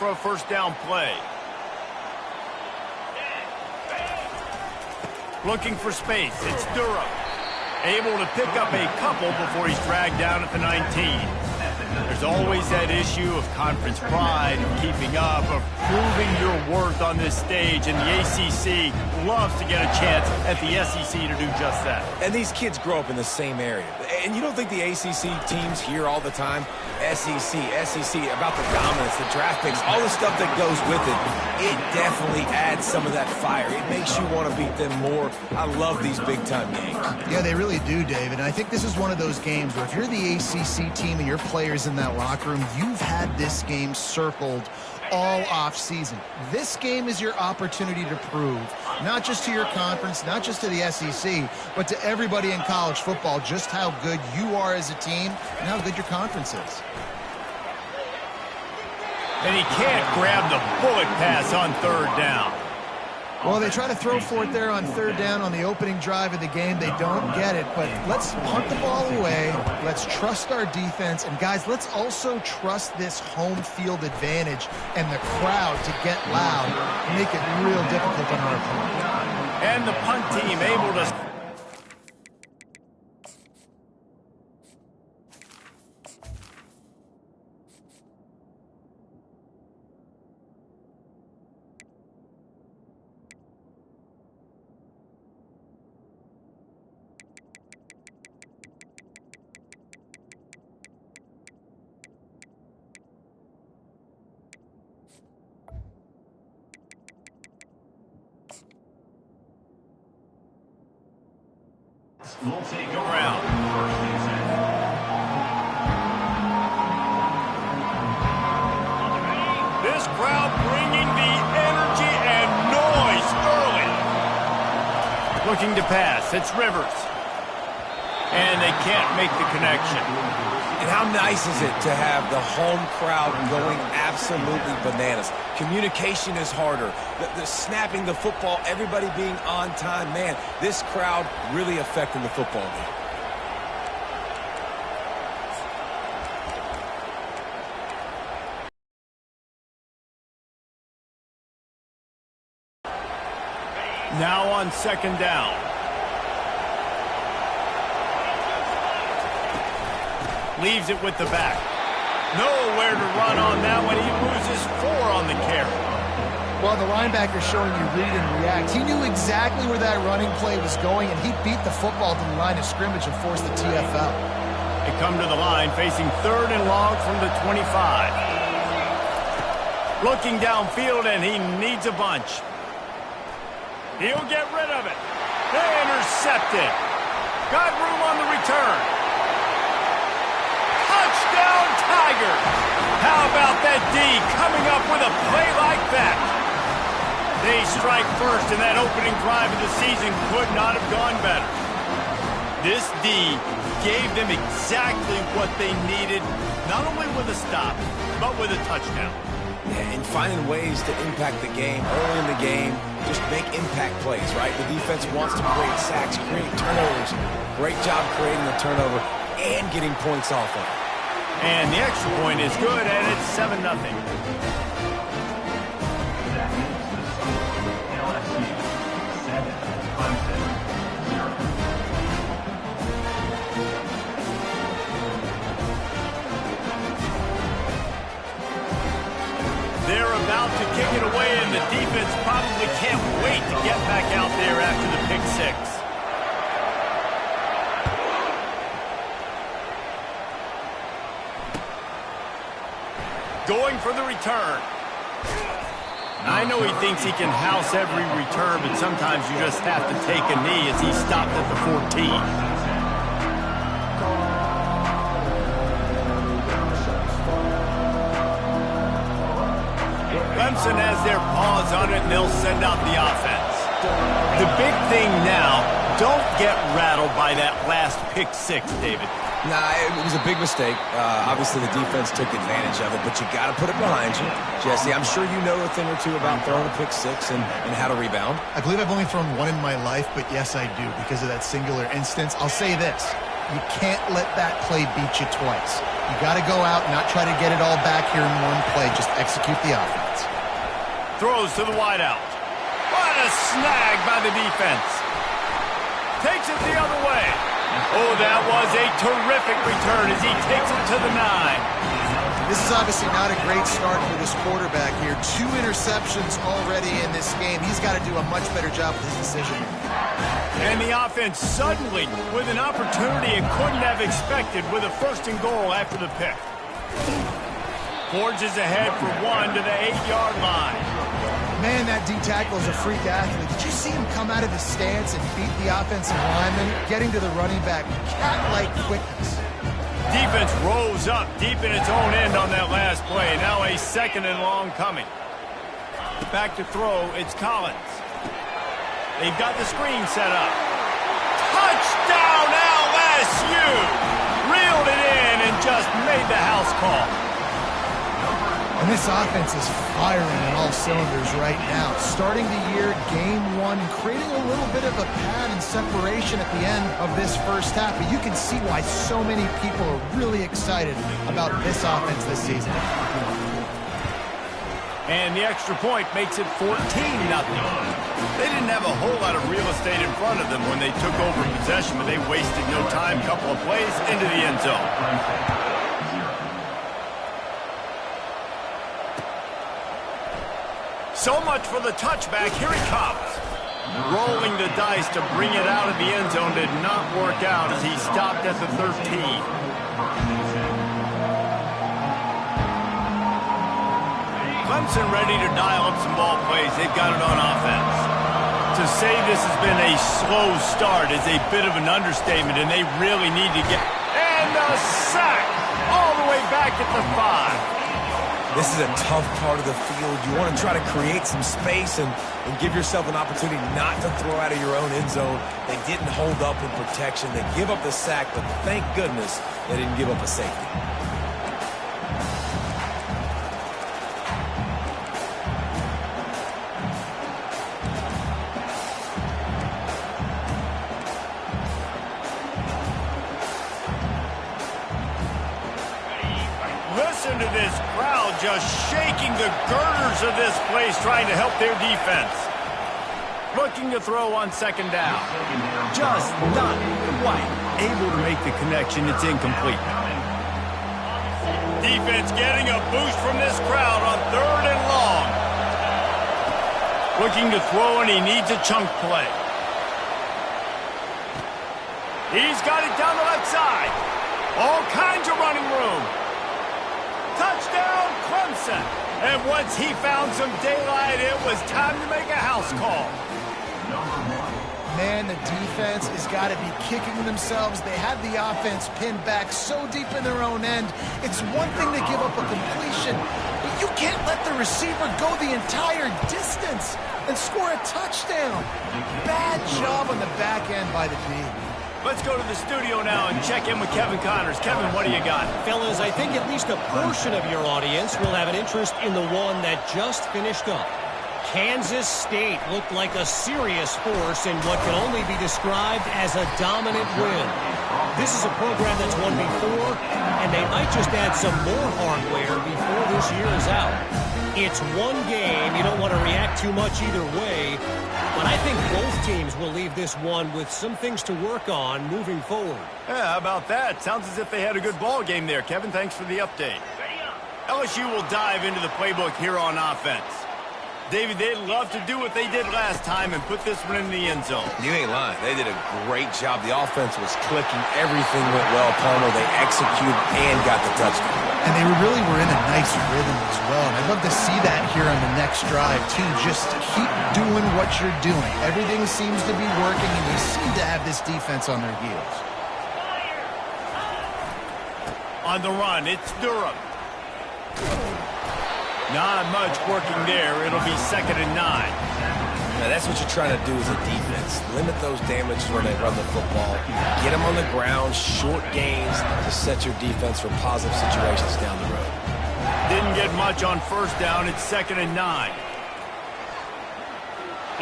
For a first down play. Looking for space. It's Durham. Able to pick up a couple before he's dragged down at the 19. There's always that issue of conference pride, of keeping up, of proving your worth on this stage, and the ACC loves to get a chance at the SEC to do just that. And these kids grow up in the same area. And you don't think the ACC teams hear all the time, SEC, about the dominance, the draft picks, all the stuff that goes with it. It definitely adds some of that fire. It makes you want to beat them more. I love these big-time games. Yeah, they really do, David. And I think this is one of those games where if you're the ACC team and your players in that locker room, you've had this game circled all off season. This game is your opportunity to prove, not just to your conference, not just to the SEC, but to everybody in college football, just how good you are as a team and how good your conference is. And he can't grab the bullet pass on third down. Well, they try to throw for it there on third down on the opening drive of the game. They don't get it, but let's punt the ball away. Let's trust our defense. And, guys, let's also trust this home field advantage and the crowd to get loud and make it real difficult on our opponent. And the punt team able to... We'll take around. This crowd bringing the energy and noise early. Looking to pass. It's Rivers. And they can't make the connection. And how nice is it to have the home crowd going absolutely bananas? Communication is harder. The snapping the football, everybody being on time. Man, this crowd really affecting the football game. Now on second down. Leaves it with the back. Nowhere to run on that one. He loses 4 on the carry. Well, the linebacker's showing you read and react. He knew exactly where that running play was going, and he beat the football to the line of scrimmage and forced the TFL. They come to the line facing third and long from the 25. Looking downfield, and he needs a bunch. He'll get rid of it. They intercept it. Got room on the return. Touchdown, Tigers! How about that D coming up with a play like that? They strike first, and that opening drive of the season could not have gone better. This D gave them exactly what they needed, not only with a stop, but with a touchdown. Yeah, and finding ways to impact the game early in the game, just make impact plays, right? The defense wants to create sacks, create turnovers. Great job creating the turnover and getting points off of it. And the extra point is good, and it's 7-0. They're about to kick it away, and the defense probably can't wait to get back out there after the pick six. Going for the return. I know he thinks he can house every return, but sometimes you just have to take a knee as he stopped at the 14. Clemson has their paws on it, and they'll send out the offense. The big thing now, don't get rattled by that last pick six, David. Nah, it was a big mistake. Obviously, the defense took advantage of it, but you got to put it behind you. Jesse, I'm sure you know a thing or two about throwing a pick six and how to rebound. I believe I've only thrown one in my life, but yes, I do, because of that singular instance. I'll say this. You can't let that play beat you twice. You got to go out and not try to get it all back here in one play. Just execute the offense. Throws to the wideout. What a snag by the defense. Takes it the other way. Oh, that was a terrific return as he takes it to the 9. This is obviously not a great start for this quarterback here. 2 interceptions already in this game. He's got to do a much better job with his decision. And the offense suddenly with an opportunity it couldn't have expected with a 1st and goal after the pick. Forges ahead for 1 to the 8-yard line. Man, that D-tackle is a freak athlete. Did you see him come out of his stance and beat the offensive lineman, getting to the running back? Cat-like quickness. Defense rose up deep in its own end on that last play. Now a 2nd and long coming. Back to throw, it's Collins. They've got the screen set up. Touchdown LSU! Reeled it in and just made the house call. And this offense is firing on all cylinders right now. Starting the year, game 1, creating a little bit of a pad and separation at the end of this first half. But you can see why so many people are really excited about this offense this season. And the extra point makes it 14-0. They didn't have a whole lot of real estate in front of them when they took over possession, but they wasted no time. Couple of plays into the end zone. So much for the touchback. Here he comes. Rolling the dice to bring it out of the end zone did not work out as he stopped at the 13. Clemson ready to dial up some ball plays. They've got it on offense. To say this has been a slow start is a bit of an understatement, and they really need to get... And a sack all the way back at the 5. This is a tough part of the field. You want to try to create some space and give yourself an opportunity not to throw out of your own end zone. They didn't hold up in protection. They give up the sack, but thank goodness they didn't give up a safety. Listen to this crowd just shaking the girders of this place trying to help their defense. Looking to throw on 2nd down. Just not quite able to make the connection. It's incomplete. Defense getting a boost from this crowd on 3rd and long. Looking to throw, and he needs a chunk play. He's got it down the left side. All kinds of running room. Touchdown, Clemson. And once he found some daylight, it was time to make a house call. Man, the defense has got to be kicking themselves. They had the offense pinned back so deep in their own end. It's one thing to give up a completion, but you can't let the receiver go the entire distance and score a touchdown. Bad job on the back end by the D. Let's go to the studio now and check in with Kevin Connors. Kevin, what do you got? Fellas, I think at least a portion of your audience will have an interest in the one that just finished up. Kansas State looked like a serious force in what can only be described as a dominant win. This is a program that's won before, and they might just add some more hardware before this year is out. It's one game. You don't want to react too much either way, but I think both teams will leave this one with some things to work on moving forward. Yeah, how about that? Sounds as if they had a good ball game there. Kevin, thanks for the update. LSU will dive into the playbook here on offense. David, they'd love to do what they did last time and put this one in the end zone. You ain't lying. They did a great job. The offense was clicking. Everything went well. Palmer, they executed and got the touchdown. And they really were in a nice rhythm as well. And I'd love to see that here on the next drive, too. Just keep doing what you're doing. Everything seems to be working, and you seem to have this defense on their heels. On the run, it's Durham. Not much working there. It'll be 2nd and 9. Now, that's what you're trying to do as a defense. Limit those damages when they run the football. Get them on the ground, short gains to set your defense for positive situations down the road. Didn't get much on 1st down. It's 2nd and 9.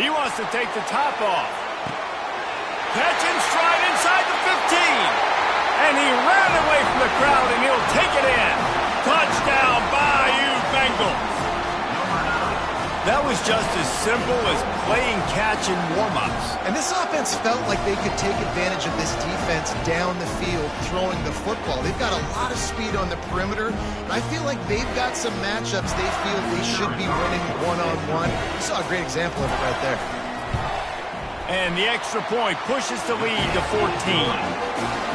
He wants to take the top off. Catch in stride inside the 15. And he ran away from the crowd, and he'll take it in. Touchdown, Bayou Bengals. That was just as simple as playing catch in warm-ups. And this offense felt like they could take advantage of this defense down the field throwing the football. They've got a lot of speed on the perimeter, and I feel like they've got some matchups they feel they should be winning one-on-one. You saw a great example of it right there. And the extra point pushes the lead to 14.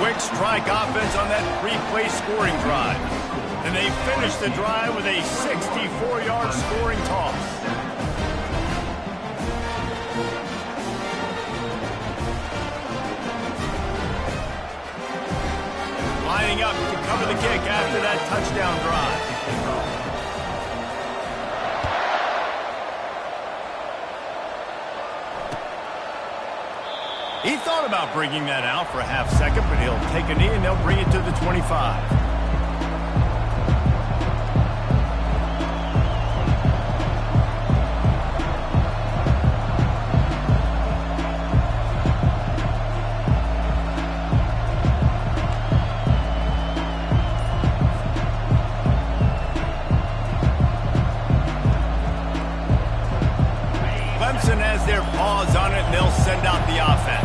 Quick strike offense on that three-play scoring drive. And they finish the drive with a 64-yard scoring toss. Lining up to cover the kick after that touchdown drive. He thought about bringing that out for a half second, but he'll take a knee and they'll bring it to the 25. Clemson has their paws on it, and they'll send out the offense.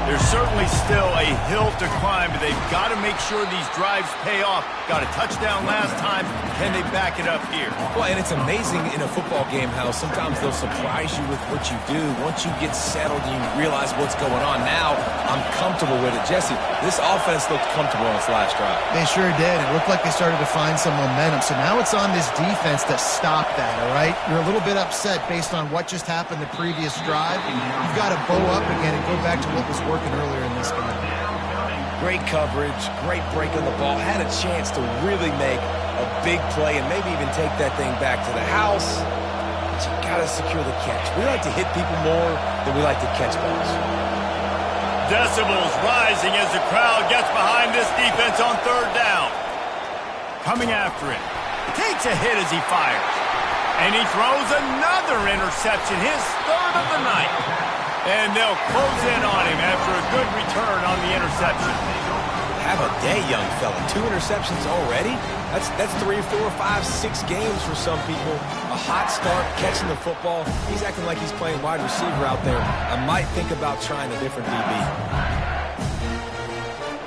There's certainly still a hill to climb, but they've got to make sure these drives pay off. Got a touchdown last time. Can they back it up here? Well, and it's amazing in a football game how sometimes they'll surprise you with what you do. Once you get settled, you realize what's going on. Now, I'm comfortable with it. Jesse, this offense looked comfortable on its last drive. They sure did. It looked like they started to find some momentum. So now it's on this defense to stop that, all right? You're a little bit upset based on what just happened the previous drive. You've got to bow up again and go back to what was working earlier in this game. Great coverage, great break on the ball. Had a chance to really make a big play and maybe even take that thing back to the house. But you got to secure the catch. We like to hit people more than we like to catch balls. Decibels rising as the crowd gets behind this defense on third down. Coming after it. Takes a hit as he fires. And he throws another interception, his third of the night. And they'll close in on him after a good return on the interception. Have a day, young fella. 2 interceptions already? That's 3, 4, 5, 6 games for some people. A hot start, catching the football. He's acting like he's playing wide receiver out there. I might think about trying a different DB.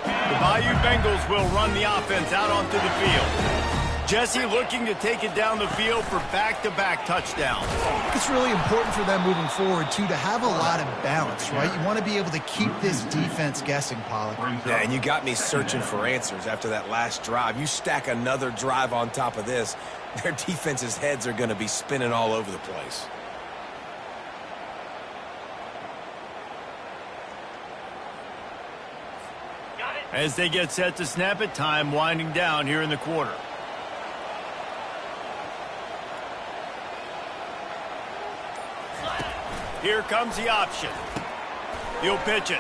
The Bayou Bengals will run the offense out onto the field. Jesse looking to take it down the field for back-to-back touchdowns. It's really important for them moving forward, too, to have a lot of balance, right? You want to be able to keep this defense guessing, Pollard. Yeah, and you got me searching for answers after that last drive. You stack another drive on top of this, their defense's heads are going to be spinning all over the place. As they get set to snap it, time winding down here in the quarter. Here comes the option. He'll pitch it.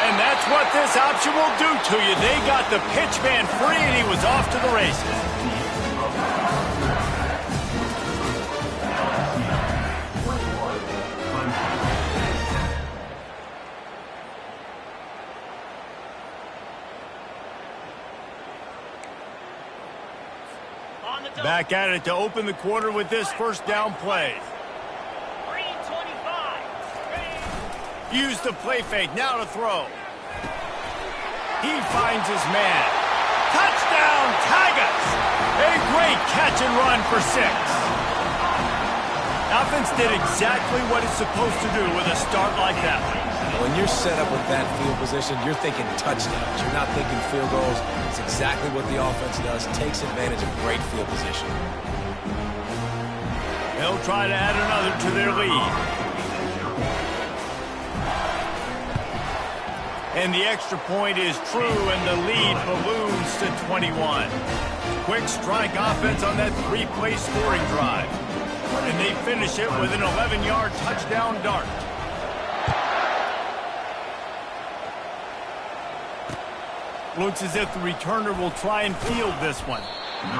And that's what this option will do to you. They got the pitch man free, and he was off to the races. Back at it to open the quarter with this first down play. Use the play fake, now to throw. He finds his man. Touchdown, Tigers! A great catch and run for 6. Offense did exactly what it's supposed to do with a start like that one. When you're set up with that field position, you're thinking touchdowns. You're not thinking field goals. It's exactly what the offense does. Takes advantage of great field position. They'll try to add another to their lead. And the extra point is true, and the lead balloons to 21. Quick strike offense on that 3-play scoring drive. And they finish it with an 11-yard touchdown dart. Looks as if the returner will try and field this one.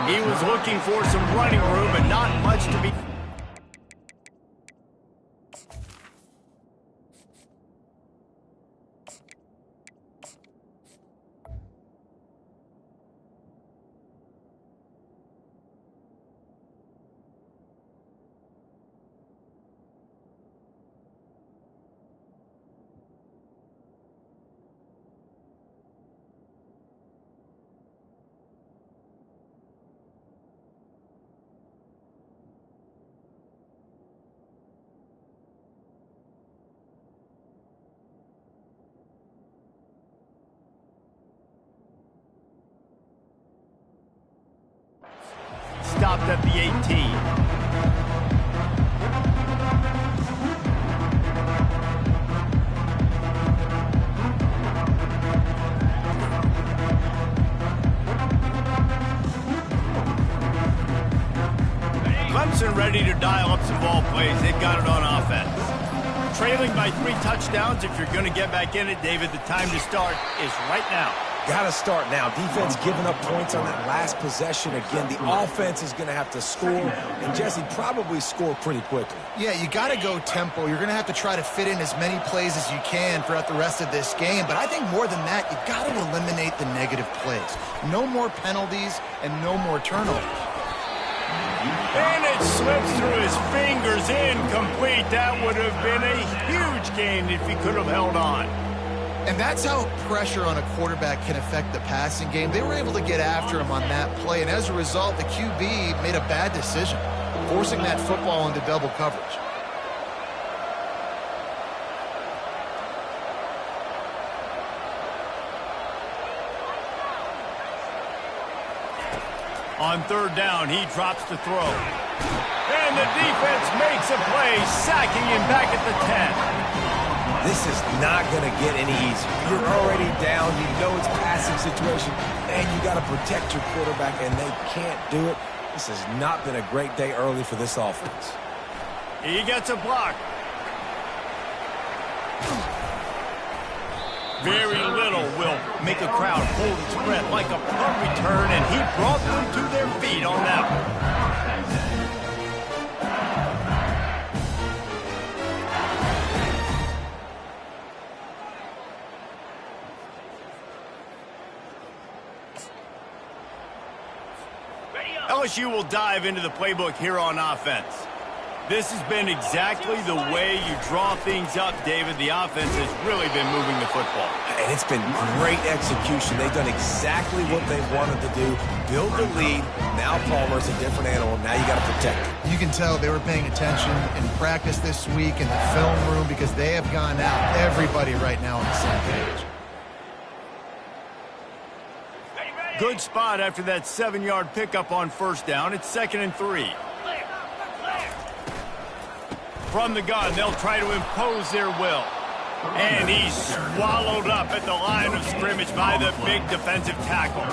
He was looking for some running room, but not much to be... stopped at the 18. Clemson ready to dial up some ball plays. They've got it on offense. Trailing by 3 touchdowns. If you're going to get back in it, David, the time to start is right now. Got to start now. Defense giving up points on that last possession. Again, the offense is going to have to score, and Jesse probably score pretty quickly. Yeah, you got to go tempo. You're going to have to try to fit in as many plays as you can throughout the rest of this game. But I think more than that, you got to eliminate the negative plays. No more penalties and no more turnovers. And it slips through his fingers, incomplete. That would have been a huge gain if he could have held on. And that's how pressure on a quarterback can affect the passing game. They were able to get after him on that play, and as a result, the QB made a bad decision, forcing that football into double coverage. On 3rd down, he drops to throw. And the defense makes a play, sacking him back at the 10. This is not going to get any easier. You're already down. You know it's a passing situation, and you got to protect your quarterback, and they can't do it. This has not been a great day early for this offense. He gets a block. Very little will make a crowd hold its breath like a punt return, and he brought them to their feet on that one. LSU will dive into the playbook here on offense. This has been exactly the way you draw things up, David. The offense has really been moving the football. And it's been great execution. They've done exactly what they wanted to do. Build the lead. Now Palmer's a different animal. Now you got to protect him. You can tell they were paying attention in practice this week in the film room because they have gone out. Everybody right now on the same page. Good spot after that 7-yard pickup on 1st down. It's 2nd and 3. From the gun, they'll try to impose their will. And he's swallowed up at the line of scrimmage by the big defensive tackle.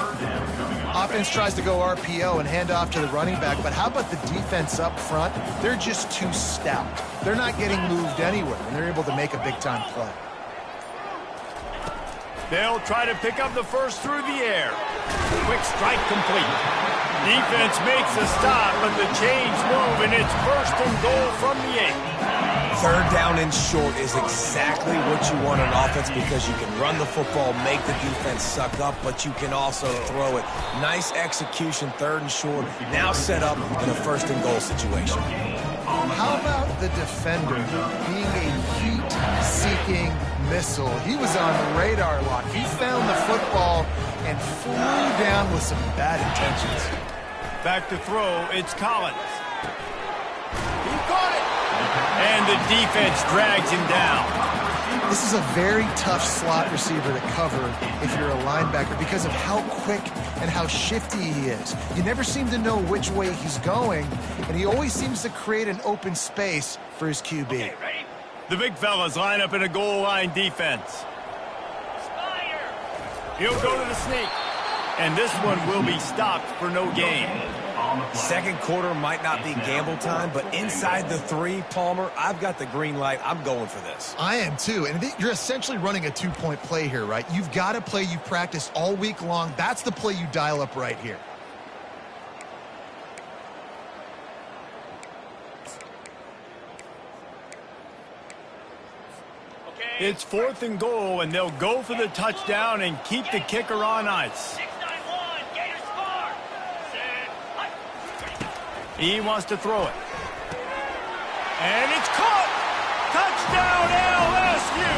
Offense tries to go RPO and hand off to the running back, but how about the defense up front? They're just too stout. They're not getting moved anywhere, and they're able to make a big-time play. They'll try to pick up the first through the air. Quick strike complete. Defense makes a stop, but the chains move, and it's 1st and goal from the 8. 3rd down and short is exactly what you want on offense because you can run the football, make the defense suck up, but you can also throw it. Nice execution, 3rd and short, now set up in a 1st and goal situation. How about the defender being a heat-seeking missile? He was on the radar lock. He found the football and flew down with some bad intentions. Back to throw, it's Collins. He caught it! And the defense drags him down. This is a very tough slot receiver to cover if you're a linebacker because of how quick and how shifty he is. You never seem to know which way he's going, and he always seems to create an open space for his QB. Okay, ready? The big fellas line up in a goal line defense. He'll go to the sneak. And this one will be stopped for no gain. 2nd quarter might not be gamble time, but inside the 3, Palmer, I've got the green light. I'm going for this. I am too. And you're essentially running a 2-point play here, right? You've got a play you've practiced all week long. That's the play you dial up right here. It's 4th and goal, and they'll go for the touchdown and keep the kicker on ice. He wants to throw it. And it's caught! Touchdown, LSU!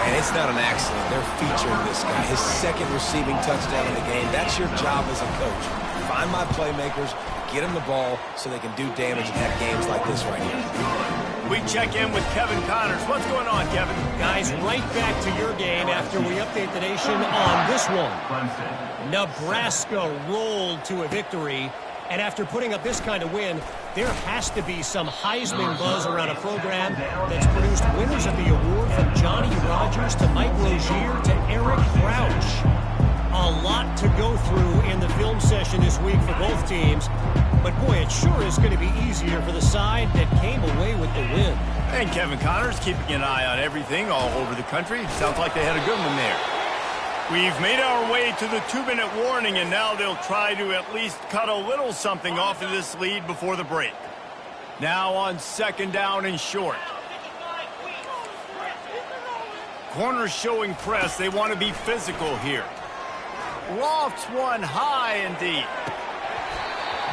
And it's not an accident. They're featuring this guy. His 2nd receiving touchdown in the game. That's your job as a coach. Find my playmakers, get them the ball so they can do damage and have games like this right here. We check in with Kevin Connors. What's going on, Kevin? Guys, right back to your game after we update the nation on this one. Nebraska rolled to a victory, and after putting up this kind of win, there has to be some Heisman buzz around a program that's produced winners of the award from Johnny Rodgers to Mike Rozier to Eric Crouch. A lot to go through in the film session this week for both teams. But, boy, it sure is going to be easier for the side that came away with the win. And Kevin Connors keeping an eye on everything all over the country. Sounds like they had a good one there. We've made our way to the 2-minute warning, and now they'll try to at least cut a little something off of this lead before the break. Now on 2nd down and short. Corners showing press. They want to be physical here. Lofts one high and deep.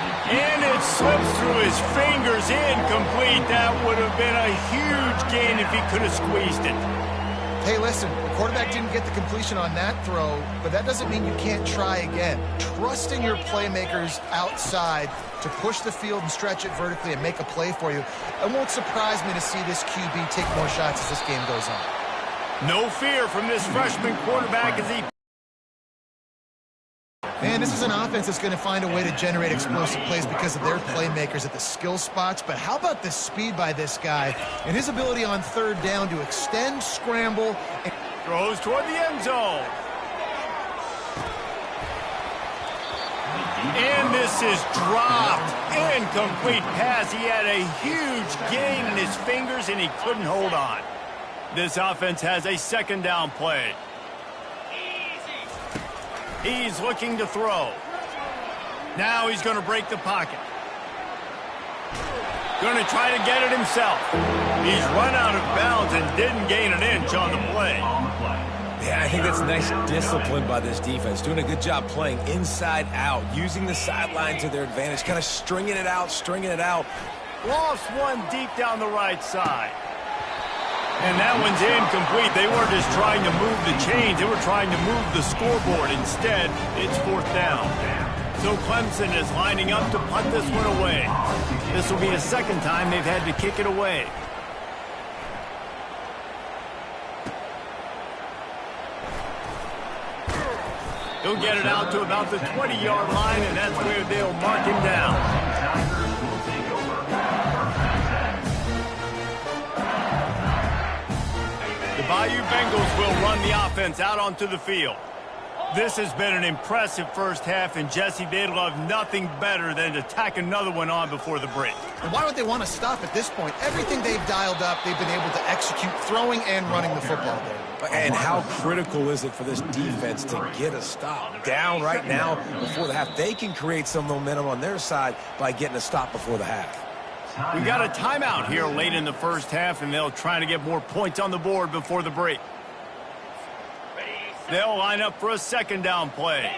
And it slips through his fingers, incomplete. That would have been a huge gain if he could have squeezed it. Hey, listen, the quarterback didn't get the completion on that throw, but that doesn't mean you can't try again. Trusting your playmakers outside to push the field and stretch it vertically and make a play for you. It won't surprise me to see this QB take more shots as this game goes on. No fear from this freshman quarterback as he... Man, this is an offense that's going to find a way to generate explosive plays because of their playmakers at the skill spots. But how about the speed by this guy and his ability on 3rd down to extend, scramble, and throws toward the end zone. And this is dropped. Incomplete pass. He had a huge gain in his fingers, and he couldn't hold on. This offense has a 2nd down play. He's looking to throw. Now he's going to break the pocket. Going to try to get it himself. He's run out of bounds and didn't gain an inch on the play. Yeah, I think that's nice discipline by this defense. Doing a good job playing inside out, using the sideline to their advantage, kind of stringing it out. Lost one deep down the right side. And that one's incomplete. They weren't just trying to move the chains. They were trying to move the scoreboard. Instead, it's 4th down. So Clemson is lining up to punt this one away. This will be a 2nd time they've had to kick it away. He'll get it out to about the 20-yard line, and that's where they'll mark him down. The Bayou Bengals will run the offense out onto the field. This has been an impressive first half, and Jesse, they'd love nothing better than to tack another one on before the break. And why would they want to stop at this point? Everything they've dialed up, they've been able to execute, throwing and running the football there. And how critical is it for this defense to get a stop down right now before the half? They can create some momentum on their side by getting a stop before the half. We got a timeout here late in the first half, and they'll try to get more points on the board before the break. They'll line up for a 2nd down play.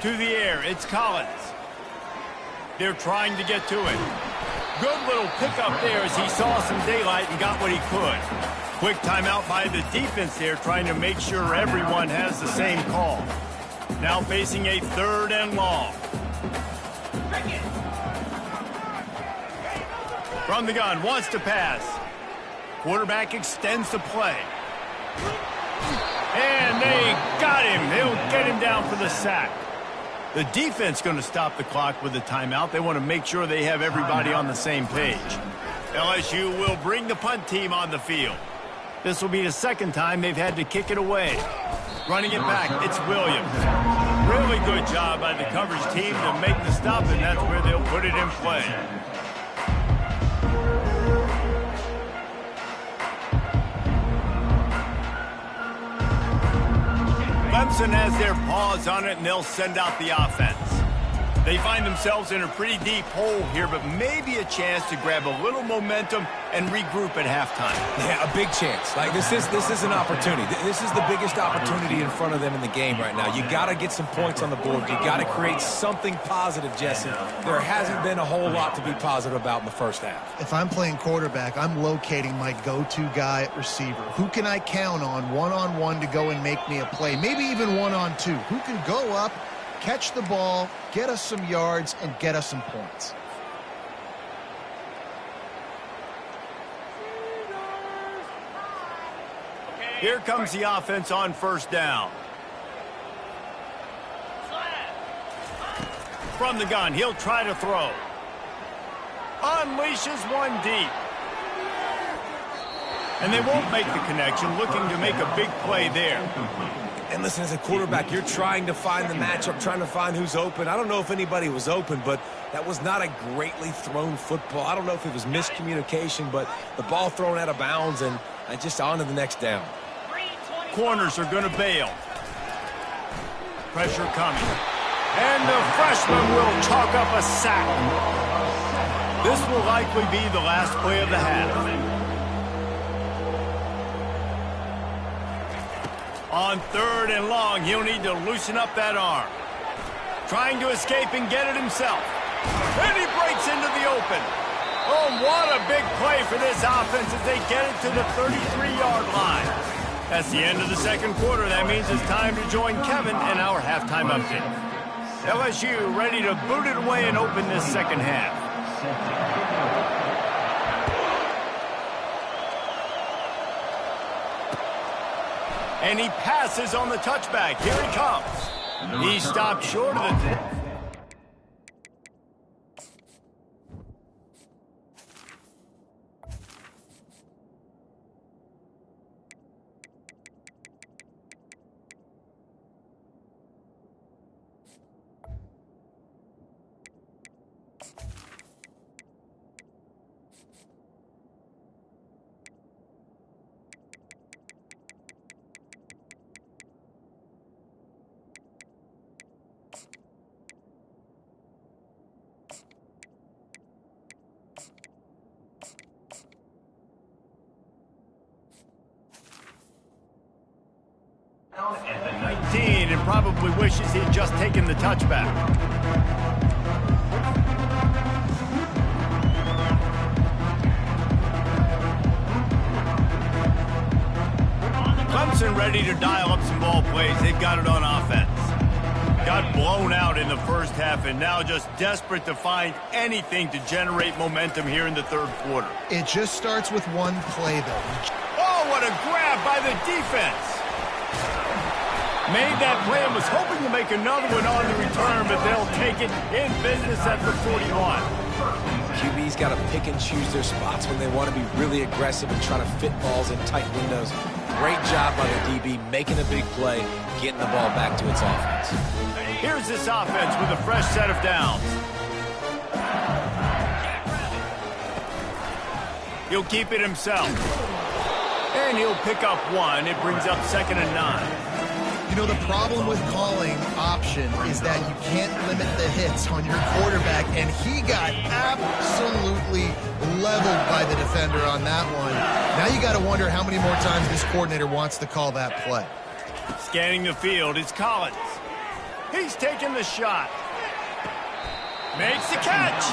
To the air, it's Collins. They're trying to get to it. Good little pickup there as he saw some daylight and got what he could. Quick timeout by the defense there, trying to make sure everyone has the same call. Now facing a 3rd and long. From the gun, wants to pass. Quarterback extends the play. And they got him. They'll get him down for the sack. The defense going to stop the clock with the timeout. They want to make sure they have everybody on the same page. LSU will bring the punt team on the field. This will be the 2nd time they've had to kick it away. Running it back, it's Williams. Really good job by the coverage team to make the stop, and that's where they'll put it in play. Clemson has their paws on it, and they'll send out the offense. They find themselves in a pretty deep hole here, but maybe a chance to grab a little momentum and regroup at halftime. Yeah, a big chance. Like this is an opportunity. This is the biggest opportunity in front of them in the game right now. You got to get some points on the board. You got to create something positive, Jesse. There hasn't been a whole lot to be positive about in the first half. If I'm playing quarterback, I'm locating my go-to guy at receiver. Who can I count on one-on-one to go and make me a play? Maybe even one-on-two. Who can go up catch the ball, get us some yards, and get us some points. Here comes the offense on first down. From the gun, he'll try to throw. Unleashes one deep. And they won't make the connection, looking to make a big play there. And listen, as a quarterback, you're trying to find the matchup, trying to find who's open. I don't know if anybody was open, but that was not a greatly thrown football. I don't know if it was miscommunication, but the ball thrown out of bounds and just on to the next down. Corners are going to bail. Pressure coming. And the freshman will chalk up a sack. This will likely be the last play of the half. On 3rd and long, he'll need to loosen up that arm. Trying to escape and get it himself. And he breaks into the open. Oh, what a big play for this offense as they get it to the 33-yard line. That's the end of the second quarter. That means it's time to join Kevin in our halftime update. LSU ready to boot it away and open this second half. And he passes on the touchback. Here he comes. He stopped short of the... At the 19 and probably wishes he had just taken the touchback. Clemson ready to dial up some ball plays. They've got it on offense. Got blown out in the first half and now just desperate to find anything to generate momentum here in the third quarter. It just starts with one play, though. Oh, what a grab by the defense. Made that play and was hoping to make another one on the return, but they'll take it in business at the 41. QB's got to pick and choose their spots when they want to be really aggressive and try to fit balls in tight windows. Great job by the DB making a big play, getting the ball back to its offense. Here's this offense with a fresh set of downs. He'll keep it himself. And he'll pick up one. It brings up 2nd and 9. You know, the problem with calling option is that you can't limit the hits on your quarterback, and he got absolutely leveled by the defender on that one. Now you got to wonder how many more times this coordinator wants to call that play. Scanning the field is Collins. He's taking the shot. Makes the catch.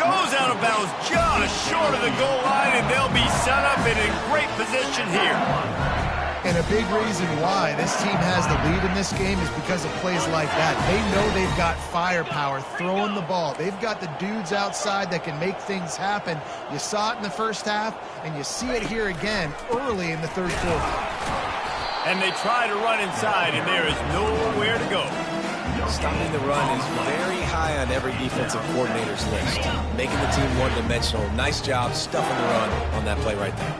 Goes out of bounds just short of the goal line, and they'll be set up in a great position here. And a big reason why this team has the lead in this game is because of plays like that. They know they've got firepower throwing the ball. They've got the dudes outside that can make things happen. You saw it in the first half, and you see it here again early in the third quarter. And they try to run inside, and there is nowhere to go. Stopping the run is very high on every defensive coordinator's list. Making the team one-dimensional. Nice job stuffing the run on that play right there.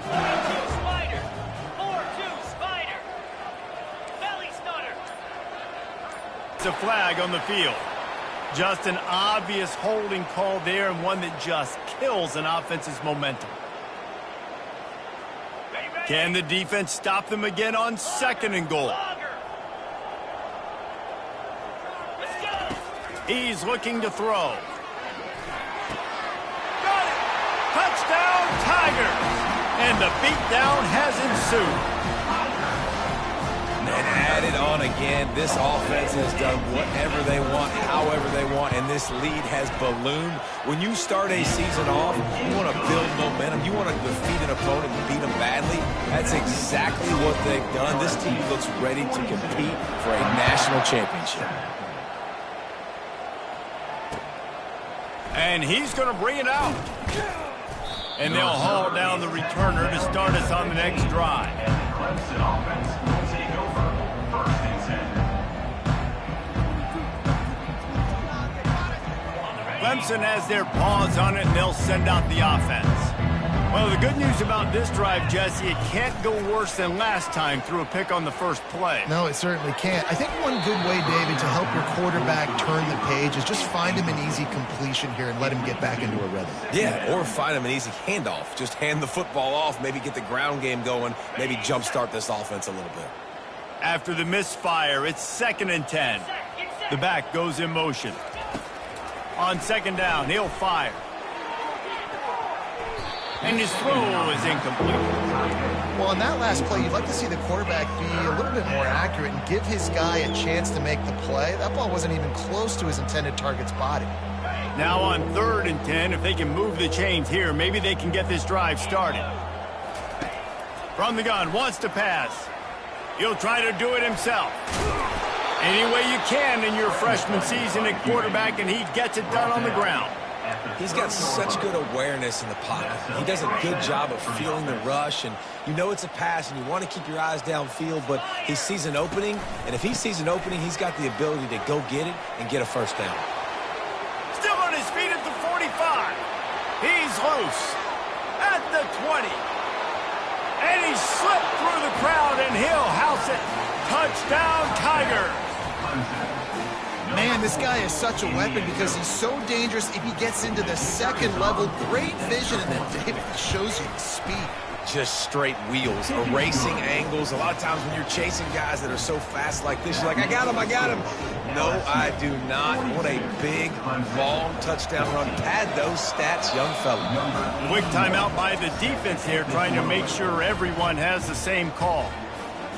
A flag on the field. Just an obvious holding call there, and one that just kills an offense's momentum. Can the defense stop them again on 2nd and goal? He's looking to throw. Got it! Touchdown, Tigers! And the beatdown has ensued. And added on again, this offense has done whatever they want, however they want, and this lead has ballooned. When you start a season off, you want to build momentum. You want to defeat an opponent and beat them badly. That's exactly what they've done. This team looks ready to compete for a national championship. And he's going to bring it out. And they'll haul down the returner to start us on the next drive. Clemson offense will take over 1st and 10. Clemson has their paws on it, and they'll send out the offense. Well, the good news about this drive, Jesse, it can't go worse than last time through a pick on the first play. No, it certainly can't. I think one good way, David, to help your quarterback turn the page is just find him an easy completion here and let him get back into a rhythm. Yeah, or find him an easy handoff. Just hand the football off, maybe get the ground game going, maybe jumpstart this offense a little bit. After the misfire, it's 2nd and 10. The back goes in motion. On 2nd down, he'll fire. And his throw is incomplete. Well, on that last play, you'd like to see the quarterback be a little bit more accurate and give his guy a chance to make the play. That ball wasn't even close to his intended target's body. Now on 3rd and 10, if they can move the chains here, maybe they can get this drive started. From the gun, wants to pass. He'll try to do it himself. Any way you can in your freshman season at quarterback, and he gets it done on the ground. He's got such good awareness in the pocket. He does a good job of feeling the rush, and you know it's a pass, and you want to keep your eyes downfield, but he sees an opening, and if he sees an opening, he's got the ability to go get it and get a first down. Still on his feet at the 45. He's loose at the 20. And he slipped through the crowd, and he'll house it. Touchdown, Tigers. Man, this guy is such a weapon because he's so dangerous if he gets into the second level. Great vision, and then David shows you the speed. Just straight wheels, erasing angles. A lot of times when you're chasing guys that are so fast like this, you're like, I got him, I got him. No, I do not. What a big, long touchdown run. Pad those stats, young fella. Quick timeout by the defense here, trying to make sure everyone has the same call.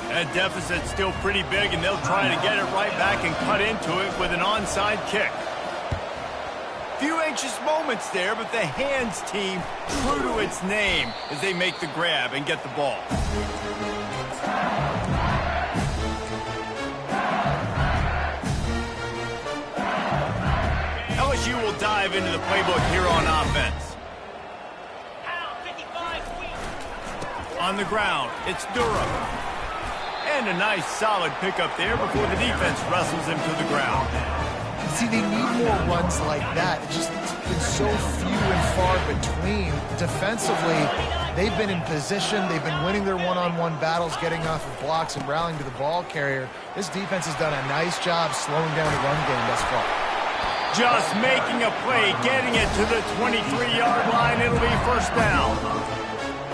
That deficit's still pretty big, and they'll try to get it right back and cut into it with an onside kick. Few anxious moments there, but the hands team, true to its name, as they make the grab and get the ball. LSU will dive into the playbook here on offense. On the ground, it's Durham. And a nice solid pickup there before the defense wrestles him to the ground. See, they need more runs like that. It's just been so few and far between. Defensively, they've been in position. They've been winning their one-on-one battles, getting off of blocks and rallying to the ball carrier. This defense has done a nice job slowing down the run game thus far. Just making a play, getting it to the 23-yard line. It'll be first down.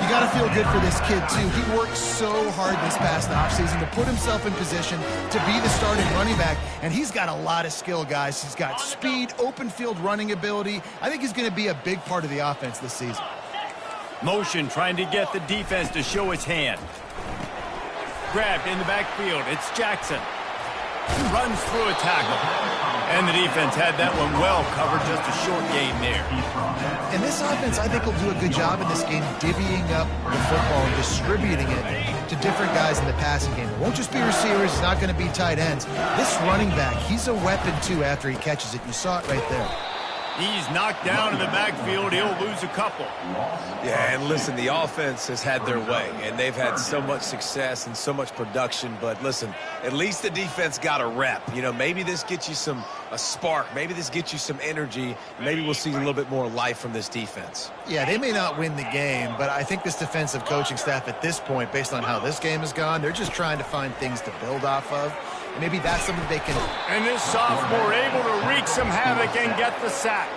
You got to feel good for this kid, too. He worked so hard this past offseason to put himself in position to be the starting running back, and he's got a lot of skill, guys. He's got speed, open field running ability. I think he's going to be a big part of the offense this season. Motion trying to get the defense to show its hand. Grabbed in the backfield. It's Jackson. Runs through a tackle. And the defense had that one well covered, just a short gain there. And this offense, I think, will do a good job in this game divvying up the football and distributing it to different guys in the passing game. It won't just be receivers. It's not going to be tight ends. This running back, he's a weapon, too, after he catches it. You saw it right there. He's knocked down in the backfield. He'll lose a couple. Yeah, and listen, the offense has had their way, and they've had so much success and so much production. But listen, at least the defense got a rep. You know, maybe this gets you a spark. Maybe this gets you some energy. Maybe we'll see a little bit more life from this defense. Yeah, they may not win the game, but I think this defensive coaching staff at this point, based on how this game has gone, they're just trying to find things to build off of. And maybe that's something they can... And this sophomore able to wreak some havoc and get the sack.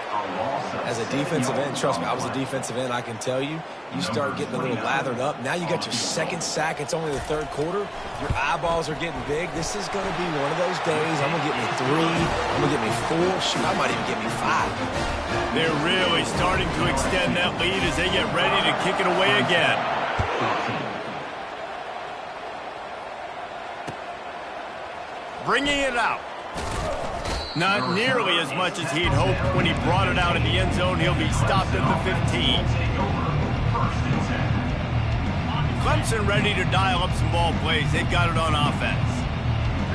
As a defensive end, trust me, I was a defensive end, I can tell you, you start getting a little lathered up. Now you got your second sack. It's only the third quarter. Your eyeballs are getting big. This is going to be one of those days. I'm going to get me 3. I'm going to get me 4. Shoot, I might even get me 5. They're really starting to extend that lead as they get ready to kick it away again. Bringing it out. Not nearly as much as he'd hoped when he brought it out in the end zone. He'll be stopped at the 15. Clemson ready to dial up some ball plays. They've got it on offense.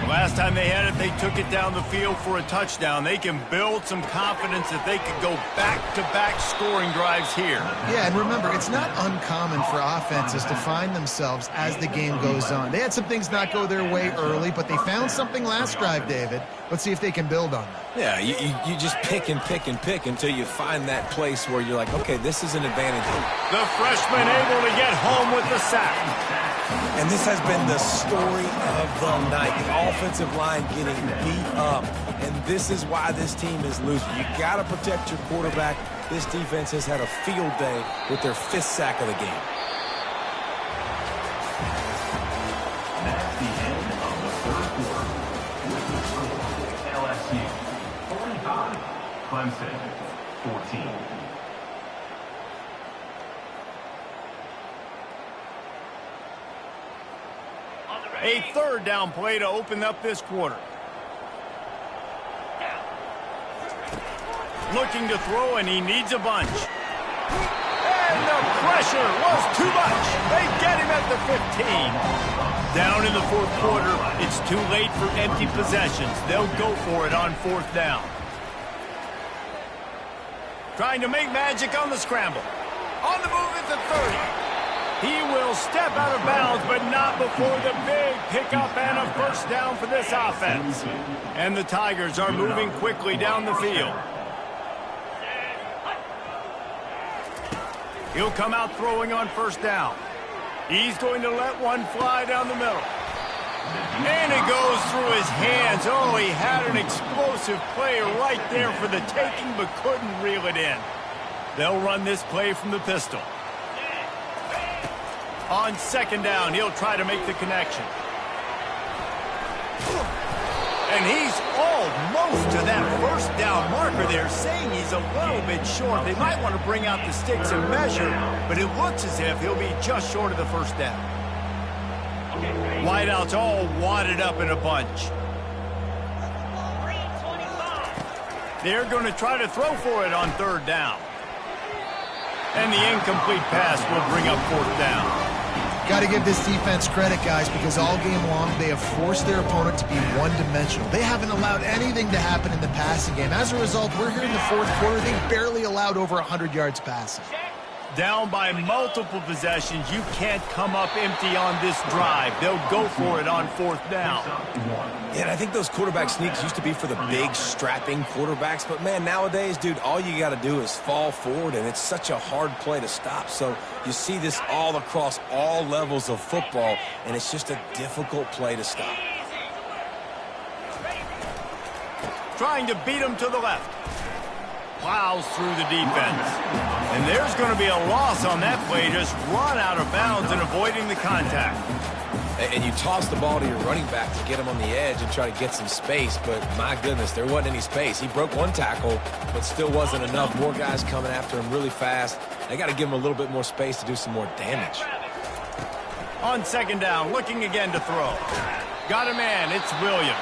Last time they had it, they took it down the field for a touchdown. They can build some confidence that they could go back-to-back scoring drives here. Yeah, and remember, it's not uncommon for offenses to find themselves as the game goes on. They had some things not go their way early, but they found something last drive, David. Let's see if they can build on that. Yeah, you just pick and pick and pick until you find that place where you're like, okay, this is an advantage. The freshman able to get home with the sack. And this has been the story of the night. The offensive line getting beat up. And this is why this team is losing. You got to protect your quarterback. This defense has had a field day with their 5th sack of the game. That's the end of the third quarter. With the score, LSU 45, Clemson 14. A third down play to open up this quarter. Looking to throw, and he needs a bunch. And the pressure was too much. They get him at the 15. Down in the fourth quarter, it's too late for empty possessions. They'll go for it on 4th down. Trying to make magic on the scramble. On the move at the 30. He will step out of bounds, but not before the big pickup and a first down for this offense. And the Tigers are moving quickly down the field. He'll come out throwing on 1st down. He's going to let one fly down the middle. And it goes through his hands. Oh, he had an explosive play right there for the taking, but couldn't reel it in. They'll run this play from the pistol. On 2nd down, he'll try to make the connection. And he's almost to that 1st down marker there, saying he's a little bit short. They might want to bring out the sticks and measure, but it looks as if he'll be just short of the 1st down. Wideouts all wadded up in a bunch. They're going to try to throw for it on 3rd down. And the incomplete pass will bring up 4th down. Got to give this defense credit, guys, because all game long they have forced their opponent to be one-dimensional. They haven't allowed anything to happen in the passing game. As a result, we're here in the fourth quarter. They barely allowed over 100 yards passing. Down by multiple possessions, you can't come up empty on this drive. They'll go for it on 4th down. Yeah, and I think those quarterback sneaks used to be for the big, strapping quarterbacks. But, man, nowadays, dude, all you got to do is fall forward, and it's such a hard play to stop. So you see this all across all levels of football, and it's just a difficult play to stop. Trying to beat him to the left. Plows through the defense. And there's going to be a loss on that play, just run out of bounds and avoiding the contact. And you toss the ball to your running back to get him on the edge and try to get some space, but my goodness, there wasn't any space. He broke one tackle, but still wasn't enough. More guys coming after him really fast. They got to give him a little bit more space to do some more damage. On 2nd down, looking again to throw. Got a man, it's Williams.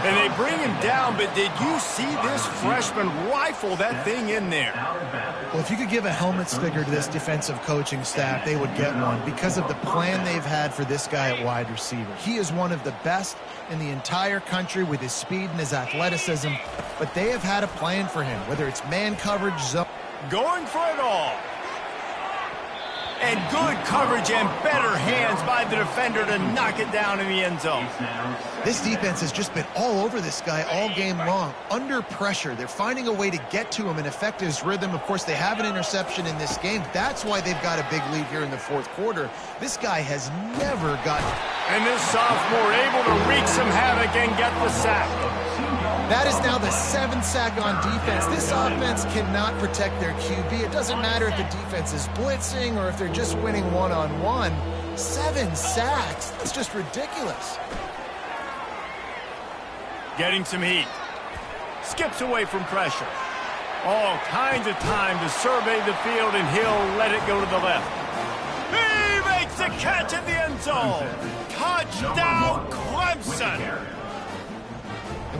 And they bring him down, but did you see this freshman rifle that thing in there? Well, if you could give a helmet sticker to this defensive coaching staff, they would get one because of the plan they've had for this guy at wide receiver. He is one of the best in the entire country with his speed and his athleticism, but they have had a plan for him, whether it's man coverage, zone. Going for it all. And good coverage and better hands by the defender to knock it down in the end zone. This defense has just been all over this guy all game long. Under pressure, they're finding a way to get to him and affect his rhythm. Of course, they have an interception in this game. That's why they've got a big lead here in the fourth quarter. This guy has never gotten... And this sophomore able to wreak some havoc and get the sack. That is now the 7th sack on defense. This offense cannot protect their QB. It doesn't matter if the defense is blitzing or if they're just winning one-on-one. 7 sacks. That's just ridiculous. Getting some heat. Skips away from pressure. All kinds of time to survey the field, and he'll let it go to the left. He makes the catch in the end zone. Touchdown, Clemson.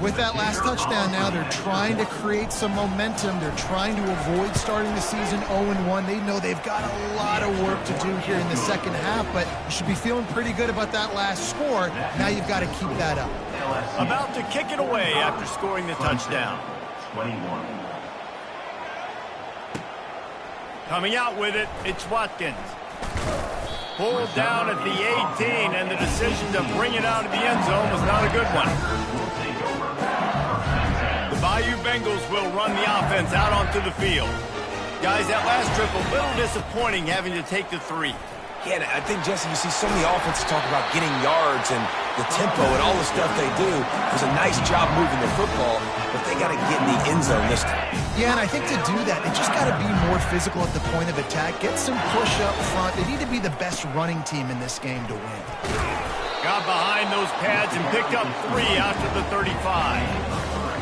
With that last touchdown now, they're trying to create some momentum. They're trying to avoid starting the season 0-1. They know they've got a lot of work to do here in the second half, but you should be feeling pretty good about that last score. Now you've got to keep that up. About to kick it away after scoring the touchdown. 21. Coming out with it, it's Watkins. Pulled down at the 18, and the decision to bring it out of the end zone was not a good one. The Bayou Bengals will run the offense out onto the field. Guys, that last trip, a little disappointing having to take the 3. Yeah, and I think, Jesse, you see so many offenses talk about getting yards and the tempo and all the stuff they do. It was a nice job moving the football, but they got to get in the end zone this time. Yeah, and I think to do that, they just got to be more physical at the point of attack, get some push up front. They need to be the best running team in this game to win. Got behind those pads and picked up 3 after the 35.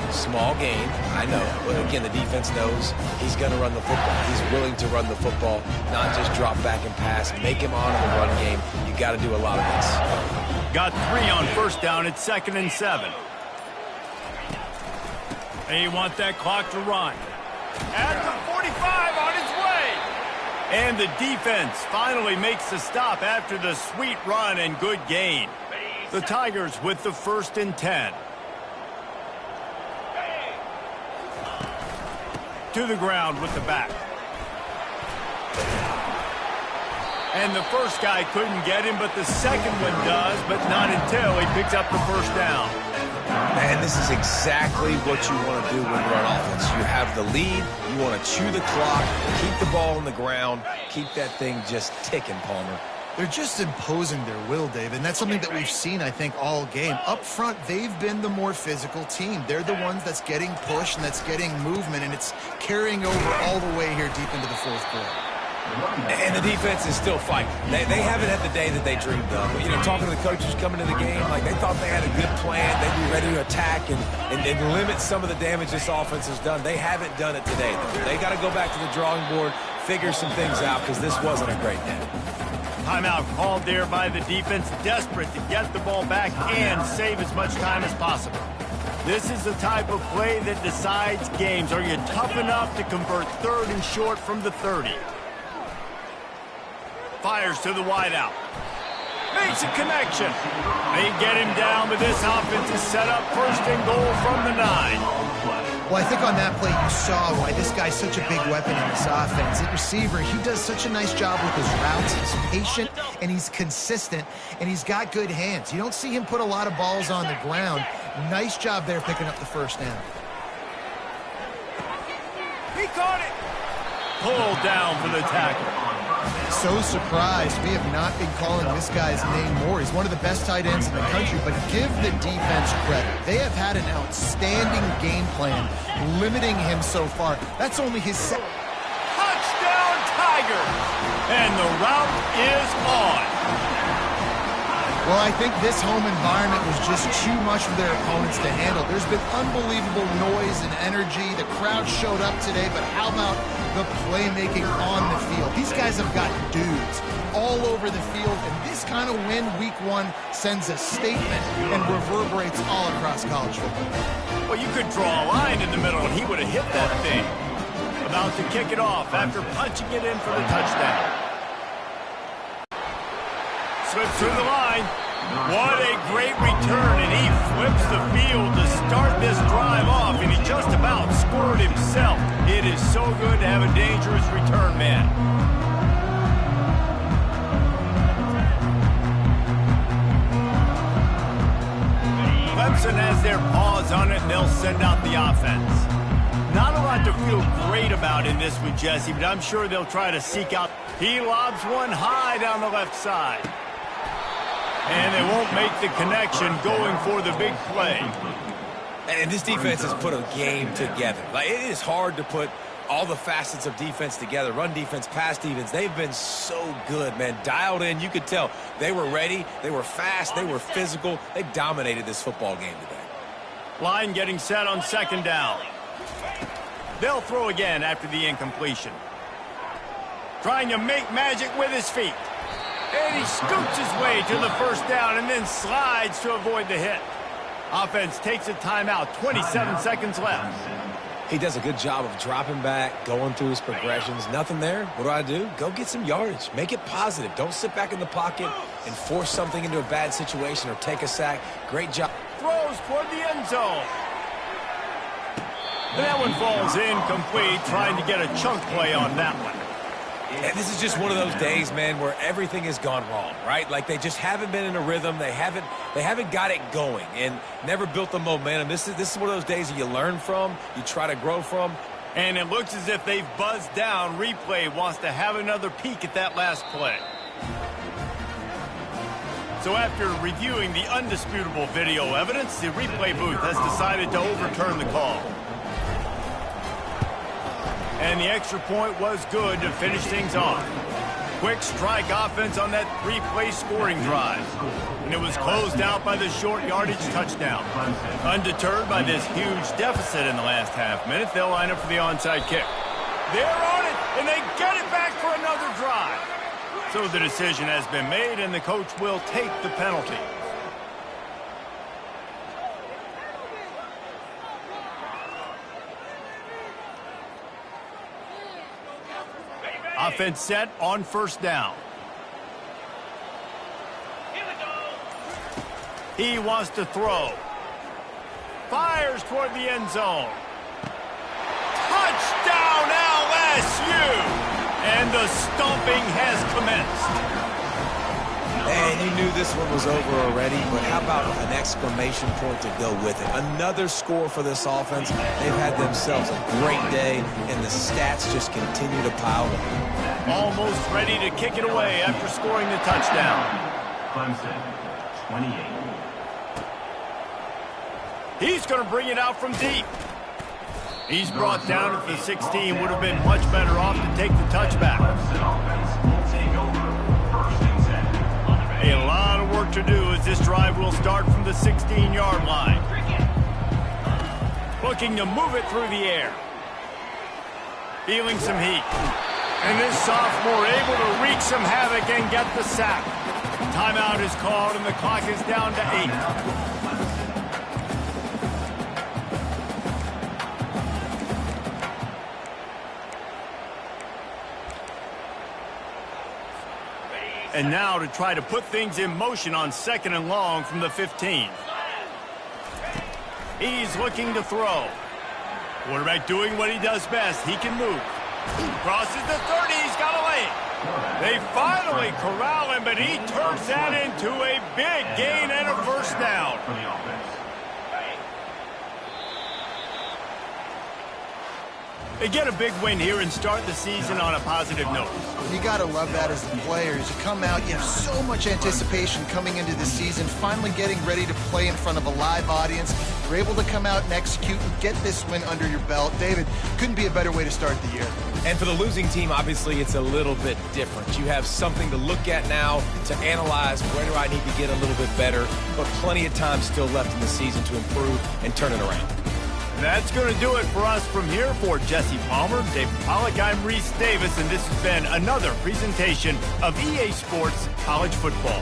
Small gain, I know, but again, the defense knows he's going to run the football. He's willing to run the football, not just drop back and pass, make him honor the run game. You got to do a lot of this. Got 3 on first down. It's 2nd and 7. They want that clock to run. At the 45 on its way. And the defense finally makes the stop after the sweet run and good gain. The Tigers with the 1st and 10. To the ground with the back. And the first guy couldn't get him, but the second one does, but not until he picks up the first down. Man, this is exactly what you want to do when you're on offense. You have the lead, you want to chew the clock, keep the ball on the ground, keep that thing just ticking, Palmer. They're just imposing their will, Dave, and that's something that we've seen, I think, all game. Up front, they've been the more physical team. They're the ones that's getting pushed and that's getting movement, and it's carrying over all the way here deep into the fourth quarter. And the defense is still fighting. They haven't had the day that they dreamed of. But, you know, talking to the coaches coming to the game, like they thought they had a good plan. They'd be ready to attack and limit some of the damage this offense has done. They haven't done it today, though. They got to go back to the drawing board, figure some things out, because this wasn't a great day. Timeout called there by the defense, desperate to get the ball back and save as much time as possible. This is the type of play that decides games. Are you tough enough to convert 3rd and short from the 30? Fires to the wideout. Makes a connection. They get him down, but this offense is set up 1st and goal from the 9. Well, I think on that play you saw why this guy's such a big weapon in this offense. At receiver, he does such a nice job with his routes. He's patient, and he's consistent, and he's got good hands. You don't see him put a lot of balls on the ground. Nice job there picking up the first down. He caught it. Pulled down for the tackle. So surprised we have not been calling this guy's name more. He's one of the best tight ends in the country, but give the defense credit. They have had an outstanding game plan limiting him so far. That's only his second. Touchdown, Tigers! And the route is on. Well, I think this home environment was just too much for their opponents to handle. There's been unbelievable noise and energy. The crowd showed up today, but how about the playmaking on the field? These guys have got dudes all over the field, and this kind of win week 1 sends a statement and reverberates all across college football. Well, you could draw a line in the middle, and he would have hit that thing. About to kick it off after punching it in for the touchdown. Slips through the line. What a great return, and he flips the field to start this drive off, and he just about scored himself. It is so good to have a dangerous return man. Clemson has their paws on it, and they'll send out the offense. Not a lot to feel great about in this one, Jesse, but I'm sure they'll try to seek out. He lobs one high down the left side. And they won't make the connection going for the big play. And this defense has put a game together. Like, it is hard to put all the facets of defense together. Run defense, pass defense. They've been so good, man. Dialed in. You could tell they were ready. They were fast. They were physical. They dominated this football game today. Line getting set on 2nd down. They'll throw again after the incompletion. Trying to make magic with his feet. And he scoots his way to the first down and then slides to avoid the hit. Offense takes a timeout, 27 seconds left. He does a good job of dropping back, going through his progressions. Nothing there. What do? Go get some yardage. Make it positive. Don't sit back in the pocket and force something into a bad situation or take a sack. Great job. Throws toward the end zone. And that one falls incomplete, trying to get a chunk play on that one. And this is just one of those days, man, where everything has gone wrong, right? Like they just haven't been in a rhythm. They haven't got it going and never built the momentum. This is one of those days that you learn from, you try to grow from. And it looks as if they've buzzed down. Replay wants to have another peek at that last play. So after reviewing the undisputable video evidence, the replay booth has decided to overturn the call. And the extra point was good to finish things off. Quick strike offense on that three-play scoring drive. And it was closed out by the short yardage touchdown. Undeterred by this huge deficit in the last half minute, they'll line up for the onside kick. They're on it, and they get it back for another drive. So the decision has been made, and the coach will take the penalty. Offense set on first down. He wants to throw. Fires toward the end zone. Touchdown LSU! And the stomping has commenced. And you knew this one was over already, but how about an exclamation point to go with it? Another score for this offense. They've had themselves a great day, and the stats just continue to pile up. Almost ready to kick it away after scoring the touchdown. Clemson, 28. He's going to bring it out from deep. He's brought down at the 16. Would have been much better off to take the touchback. Clemson offense will take over. First and 10. A lot of work to do as this drive will start from the 16-yard line. Looking to move it through the air. Feeling some heat. And this sophomore able to wreak some havoc and get the sack. Timeout is called and the clock is down to 8. And now to try to put things in motion on second and long from the 15. He's looking to throw. Quarterback doing what he does best. He can move. Crosses the 30. He's got to lay it. They finally corral him, but he turns that into a big gain and a first down. For the offense. They get a big win here and start the season on a positive note. You got to love that as the players. You come out, you have so much anticipation coming into the season, finally getting ready to play in front of a live audience. You're able to come out and execute and get this win under your belt. David, couldn't be a better way to start the year. And for the losing team, obviously, it's a little bit different. You have something to look at now to analyze where do I need to get a little bit better, but plenty of time still left in the season to improve and turn it around. That's going to do it for us from here. For Jesse Palmer, Dave Pollack, I'm Reese Davis, and this has been another presentation of EA Sports College Football.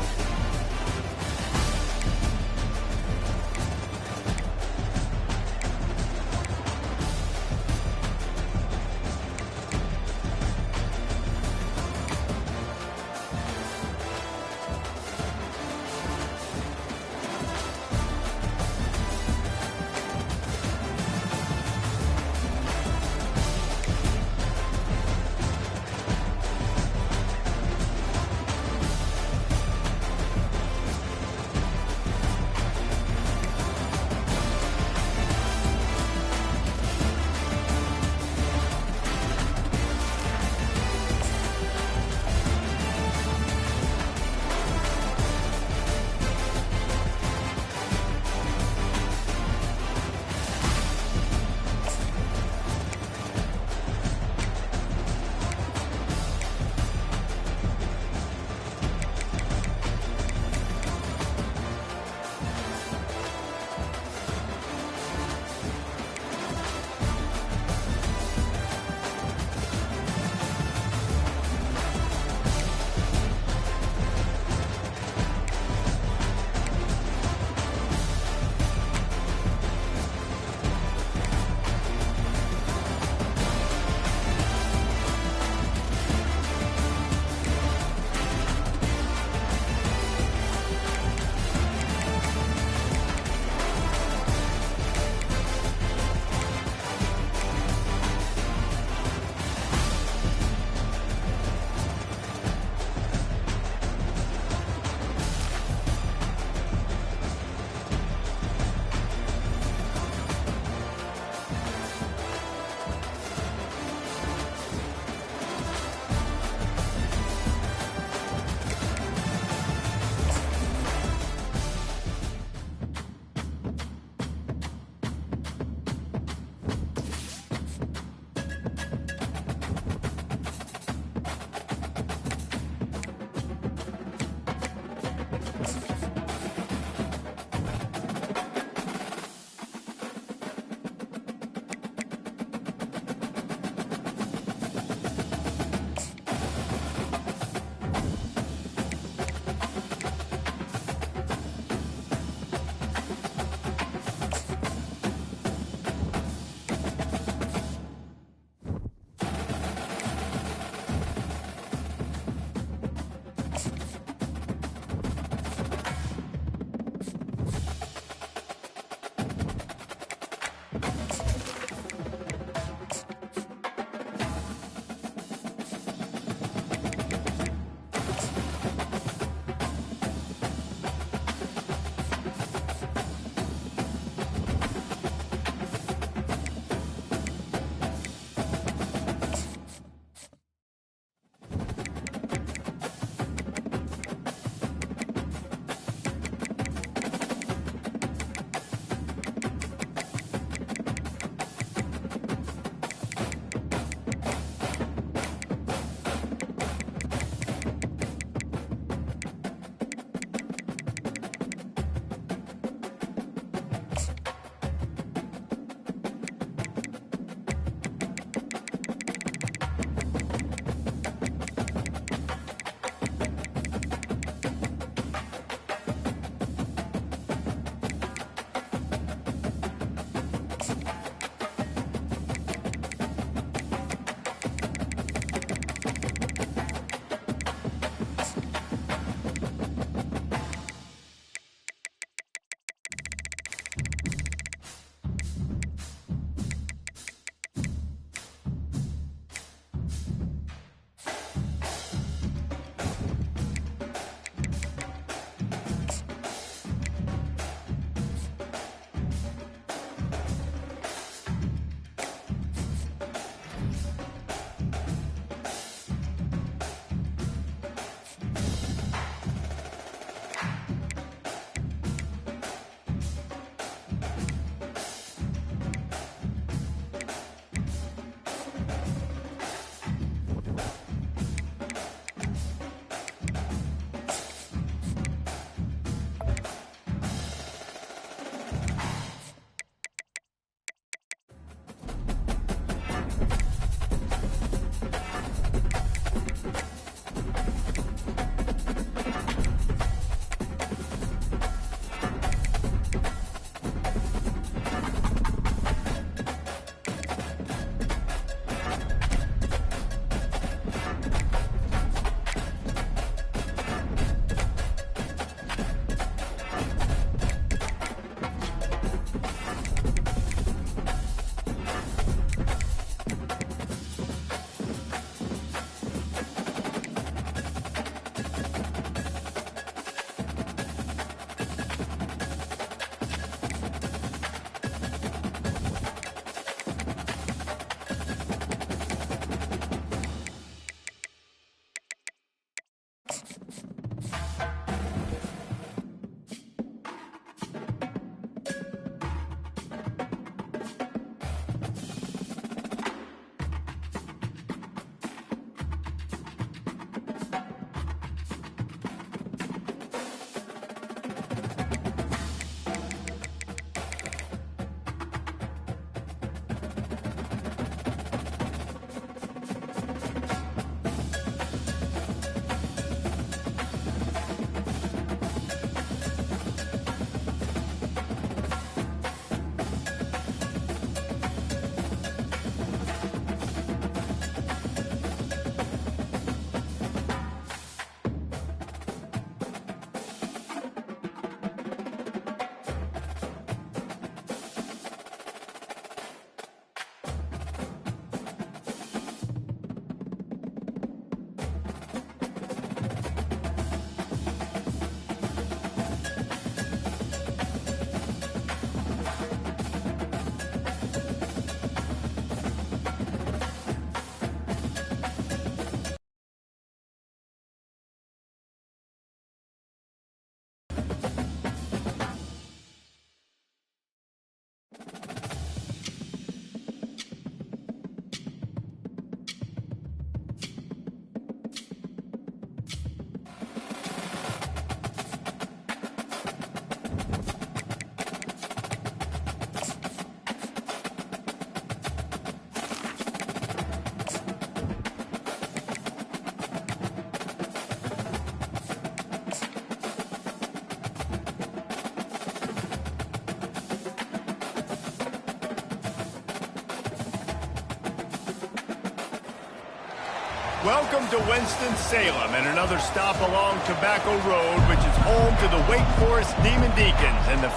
Welcome to Winston-Salem and another stop along Tobacco Road, which is home to the Wake Forest Demon Deacons and the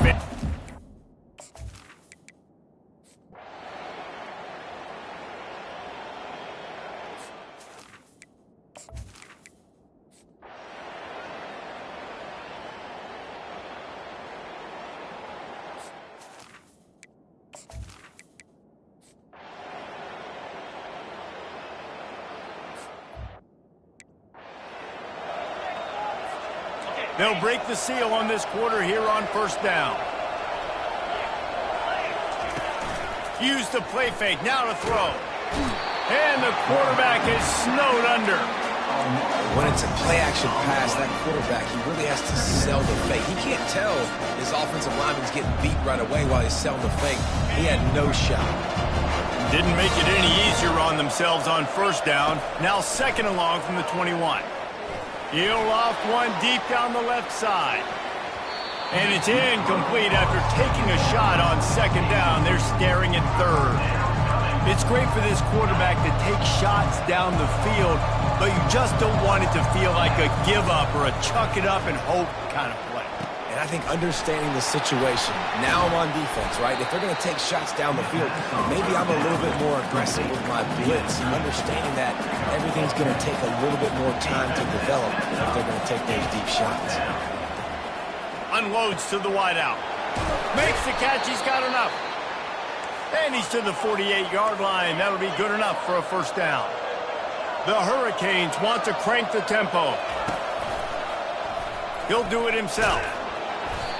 They'll break the seal on this quarter here on first down. Use the play fake, now to throw. And the quarterback is snowed under. When it's a play-action pass, that quarterback, he really has to sell the fake. He can't tell his offensive lineman's getting beat right away while he's selling the fake. He had no shot. Didn't make it any easier on themselves on first down. Now second and long from the 21. He'll loft one deep down the left side. And it's incomplete after taking a shot on second down. They're staring at third. It's great for this quarterback to take shots down the field, but you just don't want it to feel like a give up or a chuck it up and hope kind of play. And I think understanding the situation, now I'm on defense, right? If they're going to take shots down the field, maybe I'm a little bit more aggressive with my blitz, understanding that everything's going to take a little bit more time to develop if they're going to take those deep shots. Unloads to the wideout. Makes the catch. He's got enough. And he's to the 48-yard line. That'll be good enough for a first down. The Hurricanes want to crank the tempo. He'll do it himself.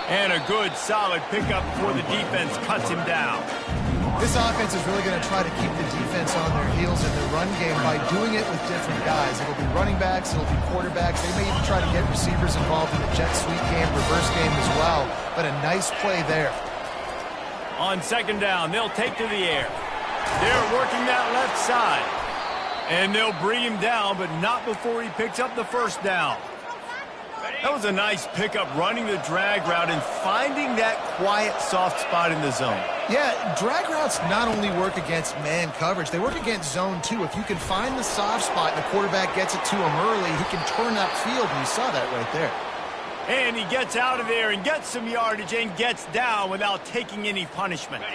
And a good, solid pickup before the defense cuts him down. This offense is really going to try to keep the defense on their heels in the run game by doing it with different guys. It'll be running backs, it'll be quarterbacks. They may even try to get receivers involved in the jet sweep game, reverse game as well. But a nice play there. On second down, they'll take to the air. They're working that left side. And they'll bring him down, but not before he picks up the first down. That was a nice pickup, running the drag route and finding that quiet, soft spot in the zone. Yeah, drag routes not only work against man coverage, they work against zone too. If you can find the soft spot and the quarterback gets it to him early, he can turn that field, and you saw that right there. And he gets out of there and gets some yardage and gets down without taking any punishment.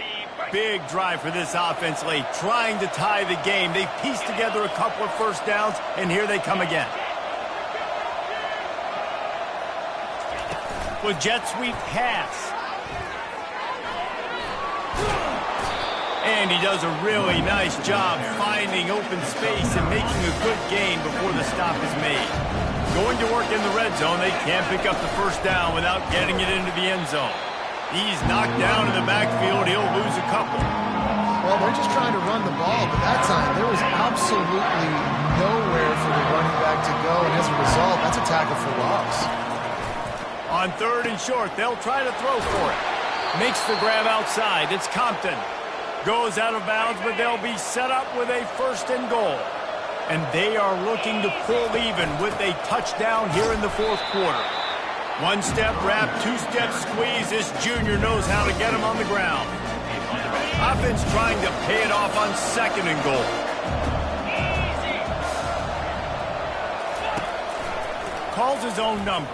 Big drive for this offense late, trying to tie the game. They pieced together a couple of first downs, and here they come again. With jet sweep pass. And he does a really nice job finding open space and making a good gain before the stop is made. Going to work in the red zone, they can't pick up the first down without getting it into the end zone. He's knocked down in the backfield. He'll lose a couple. Well, they're just trying to run the ball, but that time there was absolutely nowhere for the running back to go, and as a result, that's a tackle for loss. On third and short, they'll try to throw for it. Makes the grab outside. It's Compton. Goes out of bounds, but they'll be set up with a first and goal. And they are looking to pull even with a touchdown here in the fourth quarter. One-step wrap, two-step squeeze. This junior knows how to get him on the ground. Offense trying to pay it off on second and goal. Calls his own number.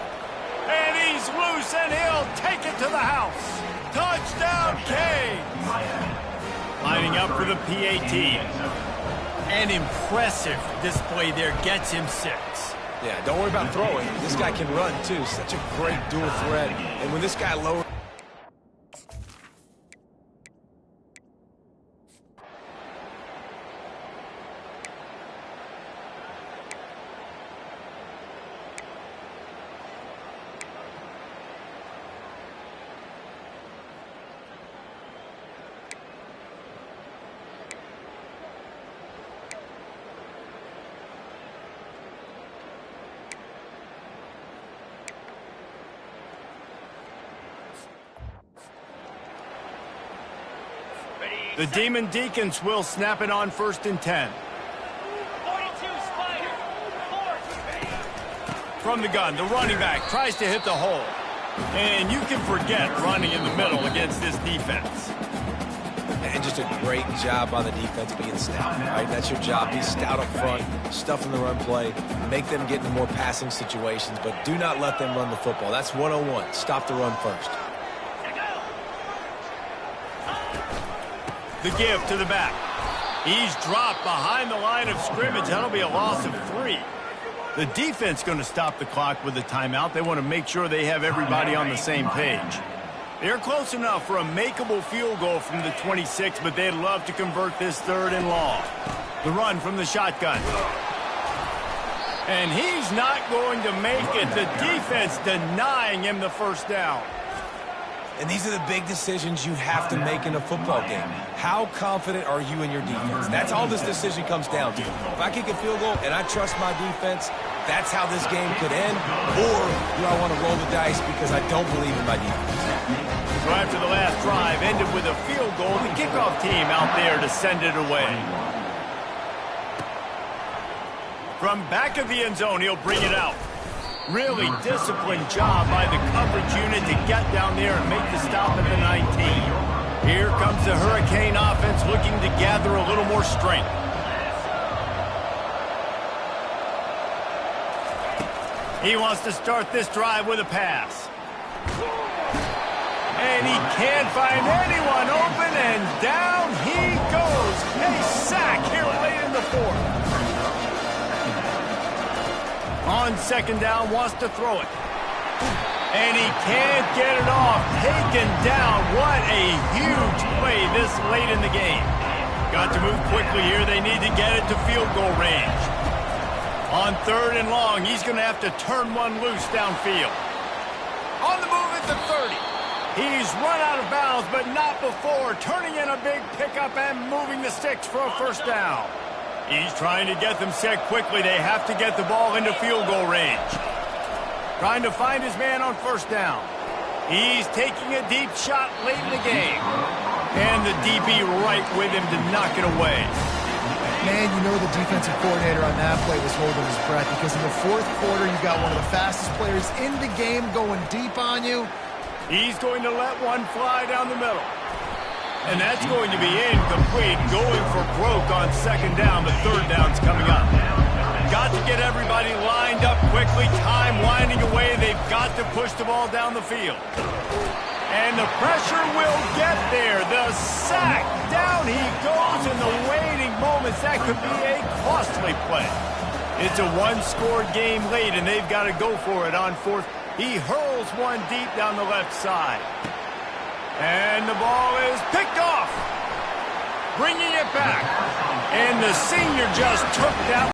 And he's loose, and he'll take it to the house. Touchdown, Canes! Lining up for the PAT. An impressive display there gets him 6. Yeah, don't worry about throwing. This guy can run, too. Such a great dual threat. And when this guy lowers... The Demon Deacons will snap it on first and 10. 42 Spider. From the gun, the running back tries to hit the hole. And you can forget running in the middle against this defense. And just a great job on the defense being stout, right? That's your job. Be stout up front, stuff in the run play, make them get into more passing situations, but do not let them run the football. That's 101. Stop the run first. The give to the back. He's dropped behind the line of scrimmage. That'll be a loss of 3. The defense going to stop the clock with a timeout. They want to make sure they have everybody on the same page. They're close enough for a makeable field goal from the 26, but they'd love to convert this 3rd and long. The run from the shotgun. And he's not going to make it. The defense denying him the first down. And these are the big decisions you have to make in a football game. How confident are you in your defense? That's all this decision comes down to. If I kick a field goal and I trust my defense, that's how this game could end. Or do I want to roll the dice because I don't believe in my defense? So after the last drive ended with a field goal, the kickoff team out there to send it away. From back of the end zone, he'll bring it out. Really disciplined job by the coverage unit to get down there and make the stop at the 19. Here comes the Hurricane offense looking to gather a little more strength. He wants to start this drive with a pass. And he can't find anyone open, and down he goes. A sack here late in the 4th. On 2nd down, wants to throw it. And he can't get it off. Taken down. What a huge play this late in the game. Got to move quickly here. They need to get it to field goal range. On 3rd and long, he's going to have to turn one loose downfield. On the move at the 30. He's run out of bounds, but not before. Turning in a big pickup and moving the sticks for a first down. He's trying to get them set quickly. They have to get the ball into field goal range. Trying to find his man on 1st down. He's taking a deep shot late in the game. And the DB right with him to knock it away. Man, you know the defensive coordinator on that play was holding his breath because in the 4th quarter, you got one of the fastest players in the game going deep on you. He's going to let one fly down the middle. And that's going to be incomplete, going for broke on 2nd down, but 3rd down's coming up. Got to get everybody lined up quickly, time winding away. They've got to push the ball down the field. And the pressure will get there. The sack, down he goes in the waiting moments. That could be a costly play. It's a one-score game late, and they've got to go for it on 4th. He hurls one deep down the left side. And the ball is picked off. Bringing it back. And the senior just took that